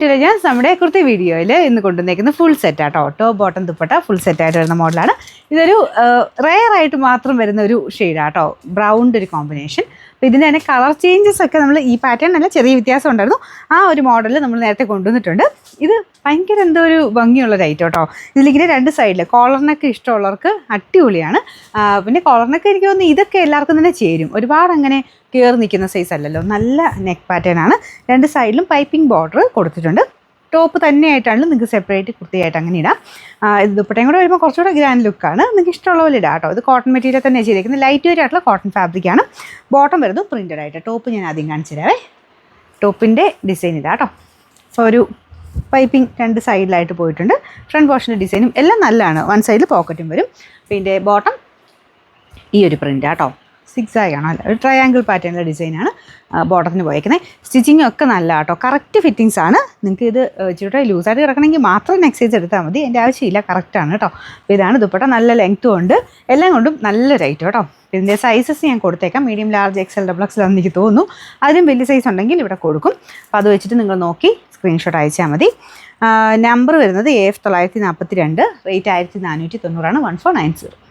ഞാൻ നമ്മുടെ കുർത്തി വീഡിയോയിൽ ഇന്ന് കൊണ്ടുവന്നേക്കുന്ന ഫുൾ സെറ്റ് ആട്ടോ. ടോപ്പ് ബോട്ടം ദുപ്പട്ട ഫുൾ സെറ്റായിട്ട് വരുന്ന മോഡലാണ്. ഇതൊരു റെയർ ആയിട്ട് മാത്രം വരുന്ന ഒരു ഷെയ്ഡാട്ടോ, ബ്രൗണിൻ്റെ ഒരു കോമ്പിനേഷൻ. അപ്പോൾ ഇതിൻ്റെ തന്നെ കളർ ചേഞ്ചസ് ഒക്കെ നമ്മൾ ഈ പാറ്റേൺ അല്ല, ചെറിയ വ്യത്യാസം ഉണ്ടായിരുന്നു. ആ ഒരു മോഡൽ നമ്മൾ നേരത്തെ കൊണ്ടുവന്നിട്ടുണ്ട്. ഇത് ഭയങ്കര എന്തോ ഒരു ഭംഗിയുള്ളൊരു ഐറ്റം കേട്ടോ. ഇതിലിങ്ങനെ രണ്ട് സൈഡിൽ കോളറിനൊക്കെ ഇഷ്ടമുള്ളവർക്ക് അടിപൊളിയാണ്. പിന്നെ കോളറിനൊക്കെ എനിക്ക് തോന്നുന്നു ഇതൊക്കെ എല്ലാവർക്കും തന്നെ ചേരും. ഒരുപാട് അങ്ങനെ കയറി നിൽക്കുന്ന സൈസ് അല്ലല്ലോ, നല്ല നെക്ക് പാറ്റേൺ ആണ്. രണ്ട് സൈഡിലും പൈപ്പിംഗ് ബോർഡർ കൊടുത്തിട്ടുണ്ട്. ടോപ്പ് തന്നെയായിട്ടാണ് നിങ്ങൾക്ക് സെപ്പറേറ്റ് കുർത്തിയായിട്ട് അങ്ങനെ ഇടാം. ഇത് ദുപ്പട്ടയും കൂടെ വരുമ്പോൾ കുറച്ചുകൂടെ ഗ്രാൻഡ് ലുക്കാണ്. നിങ്ങൾക്ക് ഇഷ്ടമുള്ള പോലെ ഇടാം കേട്ടോ. ഇത് കോട്ടൺ മെറ്റീരിയൽ തന്നെ ചെയ്തിരിക്കുന്നത്, ലൈറ്റ് വെയിറ്റ് ആയിട്ടുള്ള കോട്ടൺ ഫാബ്രിക്കാണ്. ബോട്ടം വരുന്നത് പ്രിൻറ്റഡ് ആയിട്ട്. ടോപ്പ് ഞാൻ ആദ്യം കാണിച്ചു തരാവേ. ടോപ്പിൻ്റെ ഡിസൈൻ ഇതാ കേട്ടോ. സോ ഒരു പൈപ്പിംഗ് രണ്ട് സൈഡിലായിട്ട് പോയിട്ടുണ്ട്. ഫ്രണ്ട് പോർഷൻ്റെ ഡിസൈനും എല്ലാം നല്ലതാണ്. വൺ സൈഡിൽ പോക്കറ്റും വരും. പിന്നെ ബോട്ടം ഈ ഒരു പ്രിൻ്റ് കേട്ടോ, സിക്സാഗ് ആണോ അല്ല, ഒരു ട്രയാങ്കിൾ പാറ്റേണിൻ്റെ ഡിസൈനാണ് ബോട്ടത്തിന് പോയേക്കുന്നത്. സ്റ്റിച്ചിങ് ഒക്കെ നല്ല കേട്ടോ, കറക്റ്റ് ഫിറ്റിങ്സ് ആണ്. നിങ്ങൾക്ക് ഇത് ഇച്ചിരി ലൂസായിട്ട് കിടക്കണമെങ്കിൽ മാത്രം നെക്സ്റ്റ് സൈസ് എടുത്താൽ മതി, എൻ്റെ ആവശ്യമില്ല, കറക്റ്റാണ് കേട്ടോ. അപ്പോൾ ഇതാണ് ദുപ്പട്ട, നല്ല ലെങ്ത്തും ഉണ്ട്, എല്ലാം കൊണ്ടും നല്ല റേറ്റ് കേട്ടോ. ഇതിൻ്റെ സൈസസ് ഞാൻ കൊടുത്തേക്കാം, medium, large, XL, double XL ആണെന്ന് എനിക്ക് തോന്നുന്നു. അതിലും വലിയ സൈസ് ഉണ്ടെങ്കിൽ ഇവിടെ കൊടുക്കും. അപ്പോൾ അത് വെച്ചിട്ട് നിങ്ങൾ നോക്കി സ്ക്രീൻഷോട്ട് അയച്ചാൽ മതി. നമ്പർ വരുന്നത് AF 942, റേറ്റ് 1490, 1490.